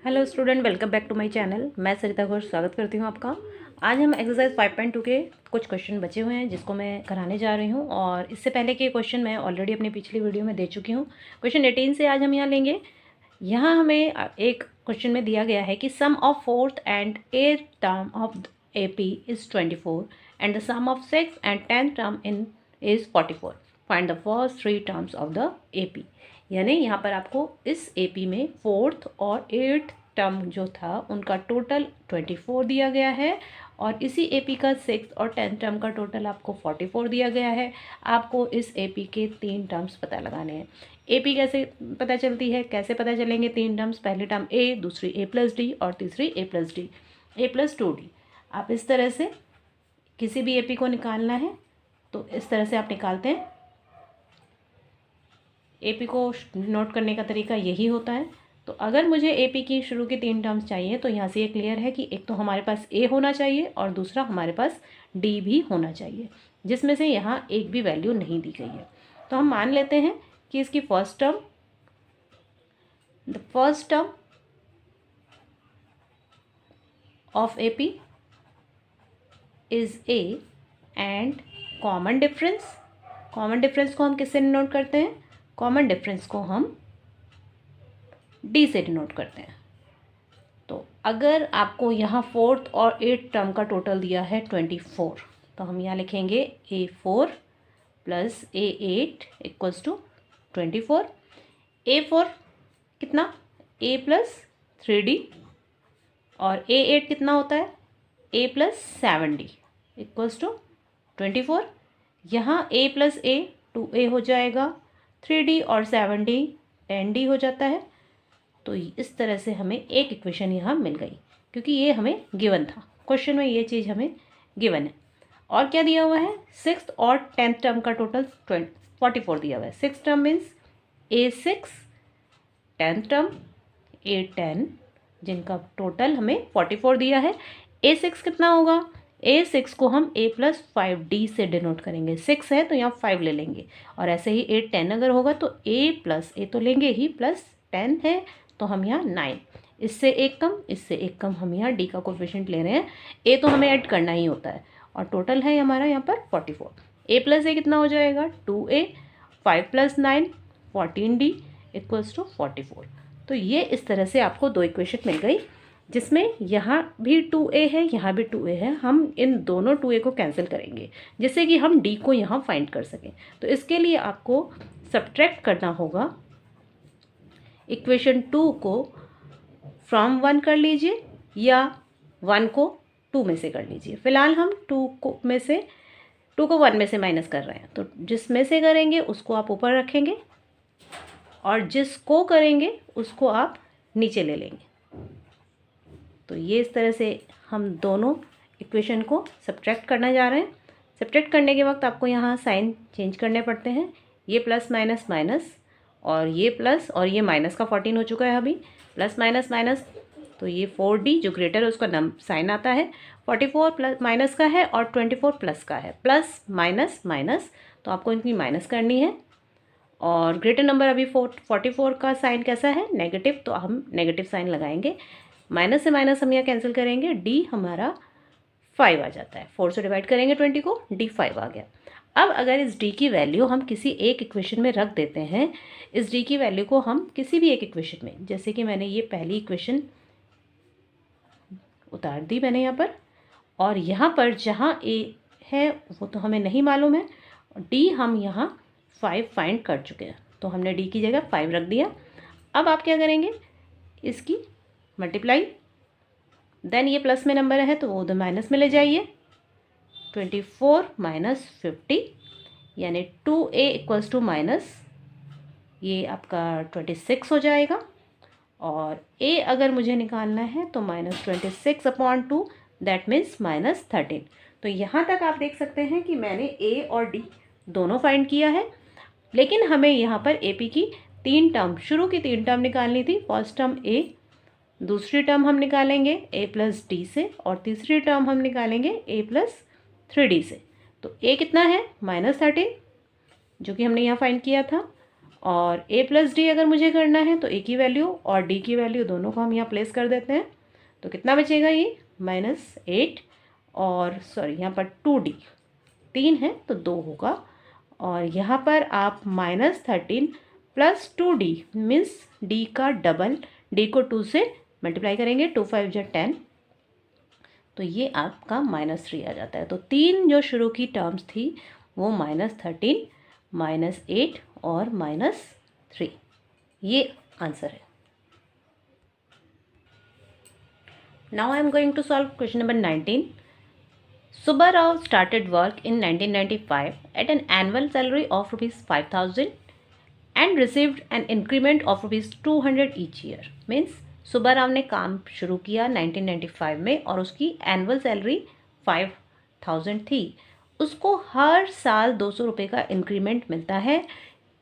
Hello student, welcome back to my channel. मैं सरिता घोष स्वागत करती हूँ आपका। आज हम एक्सरसाइज 5.2 के कुछ क्वेश्चन बचे हुए हैं जिसको मैं कराने जा रही हूँ, और इससे पहले के क्वेश्चन मैं ऑलरेडी अपनी पिछली वीडियो में दे चुकी हूँ। क्वेश्चन 18 से आज हम यहाँ लेंगे। यहाँ हमें एक क्वेश्चन में दिया गया है कि sum of fourth and eighth term of AP is 24 and the sum of six and 10th term in is 44। Find the first 3 terms of the AP। यानी यहाँ पर आपको इस AP में फोर्थ और एट्थ टर्म जो था उनका टोटल 24 दिया गया है, और इसी AP का सिक्स और 10th टर्म का टोटल आपको 44 दिया गया है। आपको इस AP के 3 टर्म्स पता लगाने हैं। AP कैसे पता चलती है, कैसे पता चलेंगे 3 टर्म्स? पहली टर्म A, दूसरी A+D और तीसरी A+D, A+2D। आप इस तरह से किसी भी AP को निकालना है तो इस तरह से आप निकालते हैं। AP को नोट करने का तरीका यही होता है। तो अगर मुझे AP की शुरू की 3 टर्म्स चाहिए तो यहाँ से ये क्लियर है कि एक तो हमारे पास A होना चाहिए और दूसरा हमारे पास D भी होना चाहिए, जिसमें से यहाँ एक भी वैल्यू नहीं दी गई है। तो हम मान लेते हैं कि इसकी first term of AP is A and common difference को हम किससे डिनोट करते हैं? कॉमन डिफरेंस को हम D से डिनोट करते हैं। तो अगर आपको यहाँ फोर्थ और एट्थ टर्म का टोटल दिया है 24, तो हम यहाँ लिखेंगे A4 plus A8 equals to 24। A4 कितना? A प्लस 3D, और A8 कितना होता है? A plus 7D equals to 24। यहाँ A प्लस A 2A हो जाएगा, 3D और 7D 10D हो जाता है। तो इस तरह से हमें एक इक्वेशन यहाँ मिल गई, क्योंकि ये हमें गिवन था, क्वेश्चन में ये चीज़ हमें गिवन है। और क्या दिया हुआ है? सिक्स और 10th टर्म का टोटल 44 दिया हुआ है। Six term means A6, 10th term A10, जिनका टोटल हमें 44 दिया है। A6 कितना होगा? A6 को हम A+5D से डिनोट करेंगे। 6 है तो यहाँ 5 ले लेंगे, और ऐसे ही A10 अगर होगा तो A+A तो लेंगे ही, प्लस 10 है तो हम यहाँ 9। इससे एक कम हम यहाँ D का कोफिशिएंट ले रहे हैं। A तो हमें ऐड करना ही होता है, और टोटल है हमारा यहाँ पर 44। A+A कितना हो जाएगा? 2A, 5 + 9 14D equals to 44। तो ये इस तरह से आपको 2 इक्वेशन मिल गई, जिसमें यहाँ भी 2A है, यहाँ भी 2A है। हम इन दोनों 2A को कैंसिल करेंगे जिससे कि हम D को यहाँ फाइंड कर सकें। तो इसके लिए आपको सब्ट्रैक्ट करना होगा। इक्वेशन 2 को फ्रॉम 1 कर लीजिए, या 1 को 2 में से कर लीजिए। फिलहाल हम 2 को 1 में से माइनस कर रहे हैं, तो जिसमें से करेंगे उसको आप ऊपर रखेंगे, और जिसको करेंगे उसको आप नीचे ले लेंगे। तो ये इस तरह से हम दोनों इक्वेशन को सब्ट्रैक्ट करना जा रहे हैं। सब्ट्रैक्ट करने के वक्त आपको यहाँ साइन चेंज करने पड़ते हैं। ये प्लस माइनस माइनस, और ये प्लस, और ये माइनस का 14 हो चुका है अभी, प्लस माइनस माइनस, तो ये 4D जो ग्रेटर है उसका साइन आता है। 44 प्लस माइनस का है और 24 प्लस का है, प्लस माइनस माइनस, तो आपको इनकी माइनस करनी है। और ग्रेटर नंबर अभी 44 का साइन कैसा है? नेगेटिव, तो हम नेगेटिव साइन लगाएंगे। माइनस से माइनस हम यहाँ कैंसिल करेंगे, D हमारा 5 आ जाता है। 4 से डिवाइड करेंगे 20 को, D 5 आ गया। अब अगर इस D की वैल्यू हम किसी एक इक्वेशन में रख देते हैं, इस D की वैल्यू को हम किसी भी एक इक्वेशन में, जैसे कि मैंने ये पहली इक्वेशन उतार दी मैंने यहाँ पर, और यहाँ पर जहाँ A है वो तो हमें नहीं मालूम है, D हम यहाँ 5 फाइंड कर चुके हैं, तो हमने D की जगह 5 रख दिया। अब आप क्या करेंगे? इसकी मल्टीप्लाई, देन ये प्लस में नंबर है तो वो उधर माइनस में ले जाइए। 24 माइनस 50 यानी 2A इक्वल्स टू माइनस, ये आपका 26 हो जाएगा। और A अगर मुझे निकालना है तो -26/2, दैट मीन्स -13। तो यहाँ तक आप देख सकते हैं कि मैंने A और D दोनों फाइंड किया है, लेकिन हमें यहाँ पर AP की 3 टर्म, शुरू की 3 टर्म निकालनी थी। फर्स्ट टर्म A, दूसरी टर्म हम निकालेंगे A+D से, और तीसरी टर्म हम निकालेंगे A+3D से। तो A कितना है? -13, जो कि हमने यहाँ फाइंड किया था, और a प्लस डी अगर मुझे करना है तो a की वैल्यू और d की वैल्यू दोनों को हम यहाँ प्लेस कर देते हैं। तो कितना बचेगा ये -8 और सॉरी यहाँ पर 2d 3 है तो 2 होगा। और यहाँ पर आप -13 प्लस 2d मीन्स d का डबल, d को 2 से मल्टीप्लाई करेंगे, 2 5 जा 10, तो ये आपका -3 आ जाता है। तो 3 जो शुरू की टर्म्स थी वो -13, -8 और -3, ये आंसर है। Now I am going to solve question number 19। Subba Rao started work in 1995 at an annual salary of ₹5,000 and received an increment of ₹200 each year. Means Subba Rao ने काम शुरू किया 1995 में और उसकी एनुअल सैलरी 5,000 थी। उसको हर साल 200 रुपये का इंक्रीमेंट मिलता है।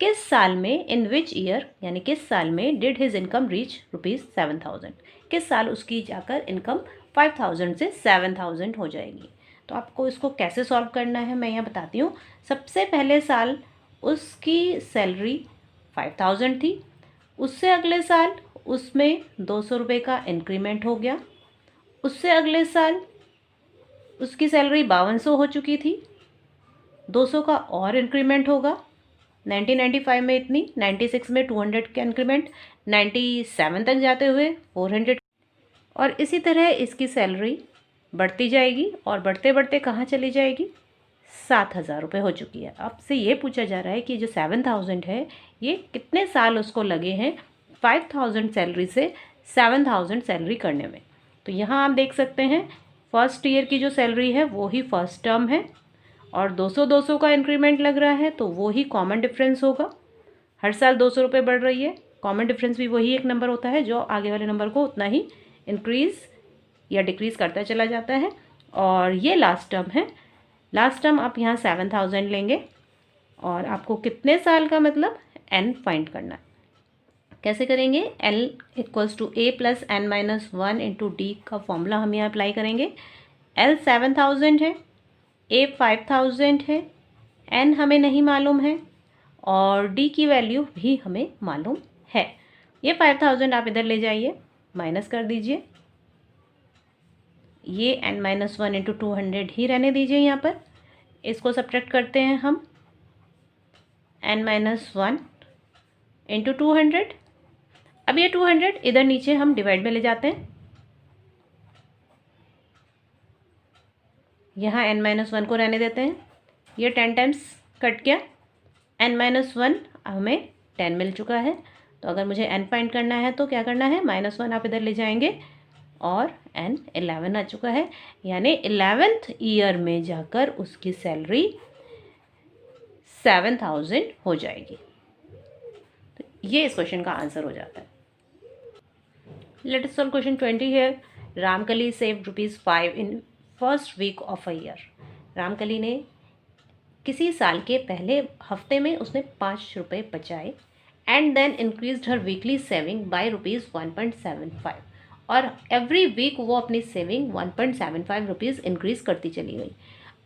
किस साल में, इन विच ईयर, यानी किस साल में डिड हिज इनकम रीच ₹7,000, किस साल उसकी जाकर इनकम 5,000 से 7,000 हो जाएगी। तो आपको इसको कैसे सॉल्व करना है मैं यहाँ बताती हूँ। सबसे पहले साल उसकी सैलरी 5,000 थी, उससे अगले साल उसमें 200 रुपये का इंक्रीमेंट हो गया, उससे अगले साल उसकी सैलरी 5200 हो चुकी थी, 200 का और इंक्रीमेंट होगा। 1995 में इतनी, 96 में 200 का इंक्रीमेंट, 97 तक जाते हुए 400, और इसी तरह इसकी सैलरी बढ़ती जाएगी और बढ़ते बढ़ते कहाँ चली जाएगी, 7,000 रुपये हो चुकी है। आपसे ये पूछा जा रहा है कि जो 7,000 है ये कितने साल उसको लगे हैं 5,000 सैलरी से 7,000 सैलरी करने में। तो यहाँ आप देख सकते हैं फर्स्ट ईयर की जो सैलरी है वो ही फर्स्ट टर्म है और 200 का इंक्रीमेंट लग रहा है तो वो ही कॉमन डिफरेंस होगा। हर साल 200 रुपये बढ़ रही है, कॉमन डिफरेंस भी वही एक नंबर होता है जो आगे वाले नंबर को उतना ही इंक्रीज़ या डिक्रीज़ करता चला जाता है। और ये लास्ट टर्म है, लास्ट टर्म आप यहाँ 7,000 लेंगे और आपको कितने साल का मतलब n फाइंड करना है। कैसे करेंगे, L = A + n - 1 × D का फॉर्मूला हम यहाँ अप्लाई करेंगे। L 7,000 है, A 5,000 है, n हमें नहीं मालूम है और D की वैल्यू भी हमें मालूम है। ये 5,000 आप इधर ले जाइए, माइनस कर दीजिए, ये n - 1 × 200 ही रहने दीजिए यहाँ पर। इसको सब्ट्रैक्ट करते हैं हम, n - 1 × 200। अब ये 200 इधर नीचे हम डिवाइड में ले जाते हैं, यहाँ n - 1 को रहने देते हैं, ये 10 टाइम्स कट गया, n - 1 हमें 10 मिल चुका है। तो अगर मुझे n फाइंड करना है तो क्या करना है, -1 आप इधर ले जाएंगे और n 11 आ चुका है, यानी 11th ईयर में जाकर उसकी सैलरी 7,000 हो जाएगी। तो ये इस क्वेश्चन का आंसर हो जाता है। Let us solve question 20 here. Ramkali saved ₹5 in first week of a year. Ramkali ने किसी साल के पहले हफ्ते में उसने 5 रुपये बचाए and then increased her weekly saving by ₹1.75 और एवरी वीक वो अपनी सेविंग 1.75 रुपीज़ इंक्रीज़ करती चली गई।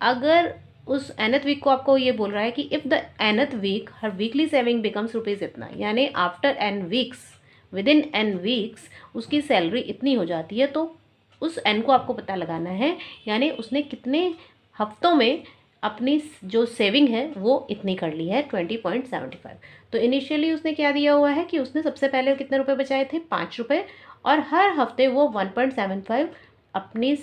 अगर उस nth वीक को आपको ये बोल रहा है कि if the nth week her weekly saving becomes rupees इतना, यानी after n weeks, with in n weeks उसकी सैलरी इतनी हो जाती है, तो उस n को आपको पता लगाना है, यानी उसने कितने हफ्तों में अपनी जो सेविंग है वो इतनी कर ली है 20.75। तो इनिशियली उसने क्या दिया हुआ है कि उसने सबसे पहले कितने रुपए बचाए थे, 5 रुपये, और हर हफ्ते वो 1.75 अपनी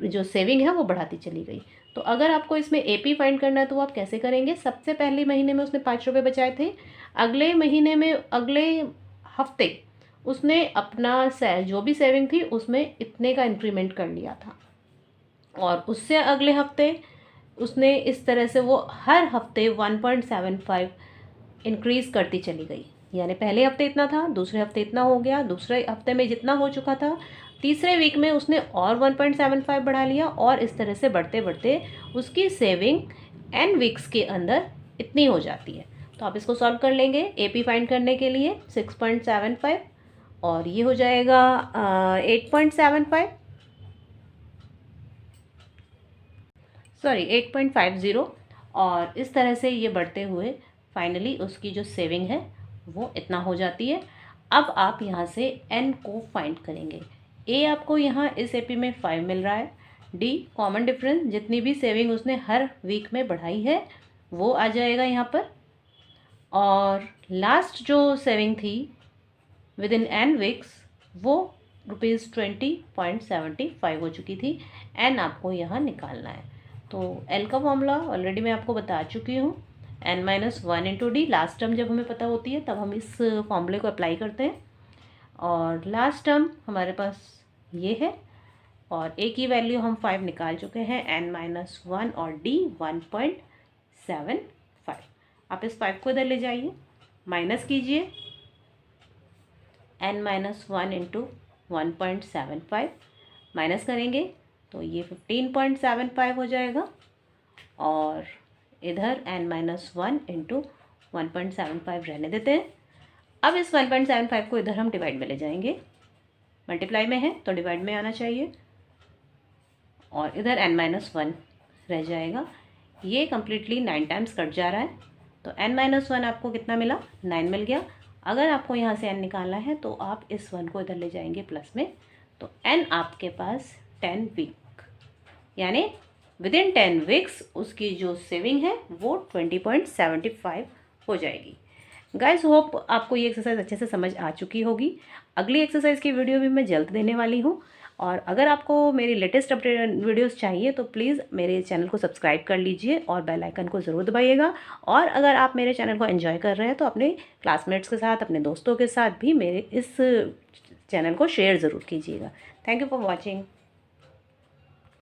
जो सेविंग है वो बढ़ाती चली गई। तो अगर आपको इसमें AP फाइंड करना है तो आप कैसे करेंगे, सबसे पहले महीने में उसने 5 रुपये बचाए थे, अगले महीने में अगले हफ्ते उसने अपना जो भी सेविंग थी उसमें इतने का इंक्रीमेंट कर लिया था, और उससे अगले हफ्ते उसने इस तरह से वो हर हफ्ते 1.75 इंक्रीज़ करती चली गई, यानी पहले हफ्ते इतना था, दूसरे हफ्ते इतना हो गया, दूसरे हफ्ते में जितना हो चुका था, तीसरे वीक में उसने और 1.75 बढ़ा लिया, और इस तरह से बढ़ते बढ़ते उसकी सेविंग n वीक्स के अंदर इतनी हो जाती है। तो आप इसको सॉल्व कर लेंगे AP फाइंड करने के लिए 6.75 और ये हो जाएगा 8.75 सॉरी 8.50, और इस तरह से ये बढ़ते हुए फाइनली उसकी जो सेविंग है वो इतना हो जाती है। अब आप यहाँ से n को फाइंड करेंगे। a आपको यहाँ इस एपी में 5 मिल रहा है। d कॉमन डिफरेंस, जितनी भी सेविंग उसने हर वीक में बढ़ाई है वो आ जाएगा यहाँ पर। और लास्ट जो सेविंग थी विद इन n वीक्स वो ₹20.75 हो चुकी थी। n आपको यहाँ निकालना है। तो l का फॉर्मूला ऑलरेडी मैं आपको बता चुकी हूँ, n-1 into D. Last term जब हमें पता होती है तब हम इस फॉर्मूले को अप्लाई करते हैं। और लास्ट टर्म हमारे पास ये है और a की वैल्यू हम 5 निकाल चुके हैं, n-1 और d 1.75। आप इस 5 को इधर ले जाइए, माइनस कीजिए n-1 इंटू 1.75, माइनस करेंगे तो ये 15.75 हो जाएगा। और इधर n-1 इंटू 1.75 रहने देते हैं। अब इस 1.75 को इधर हम डिवाइड में ले जाएंगे, मल्टीप्लाई में है तो डिवाइड में आना चाहिए, और इधर n-1 रह जाएगा। ये कम्प्लीटली 9 टाइम्स कट जा रहा है, तो n-1 आपको कितना मिला, 9 मिल गया। अगर आपको यहाँ से n निकालना है तो आप इस 1 को इधर ले जाएंगे प्लस में, तो n आपके पास 10 वीक, यानी विद इन 10 वीक्स उसकी जो सेविंग है वो 20.75 हो जाएगी। गाइस होप आपको ये एक्सरसाइज अच्छे से समझ आ चुकी होगी। अगली एक्सरसाइज की वीडियो भी मैं जल्द देने वाली हूँ। और अगर आपको मेरी लेटेस्ट अपडेट वीडियोस चाहिए तो प्लीज़ मेरे चैनल को सब्सक्राइब कर लीजिए और बेल आइकन को ज़रूर दबाइएगा। और अगर आप मेरे चैनल को एंजॉय कर रहे हैं तो अपने क्लासमेट्स के साथ, अपने दोस्तों के साथ भी मेरे इस चैनल को शेयर ज़रूर कीजिएगा। Thank you for watching.